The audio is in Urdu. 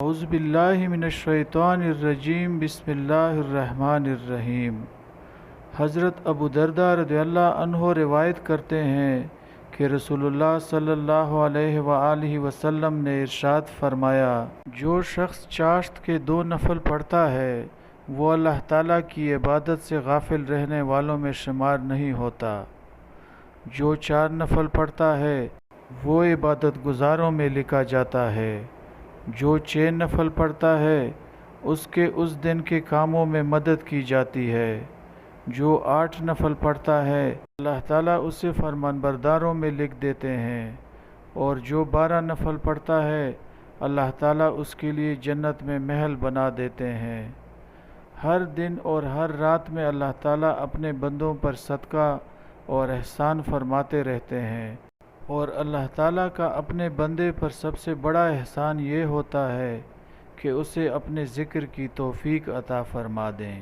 اعوذ باللہ من الشیطان الرجیم بسم اللہ الرحمن الرحیم۔ حضرت ابو درداء رضی اللہ عنہ روایت کرتے ہیں کہ رسول اللہ صلی اللہ علیہ وآلہ وسلم نے ارشاد فرمایا، جو شخص چاشت کے 2 نفل پڑھتا ہے وہ اللہ تعالیٰ کی عبادت سے غافل رہنے والوں میں شمار نہیں ہوتا۔ جو 4 نفل پڑھتا ہے وہ عبادت گزاروں میں لکھا جاتا ہے۔ جو 6 نفل پڑھتا ہے اس کے اس دن کے کاموں میں مدد کی جاتی ہے۔ جو 8 نفل پڑھتا ہے اللہ تعالیٰ اسے فرمانبرداروں میں لکھ دیتے ہیں، اور جو 12 نفل پڑھتا ہے اللہ تعالیٰ اس کے لیے جنت میں محل بنا دیتے ہیں۔ ہر دن اور ہر رات میں اللہ تعالیٰ اپنے بندوں پر صدقہ اور احسان فرماتے رہتے ہیں، اور اللہ تعالیٰ کا اپنے بندے پر سب سے بڑا احسان یہ ہوتا ہے کہ اسے اپنے ذکر کی توفیق عطا فرما دیں۔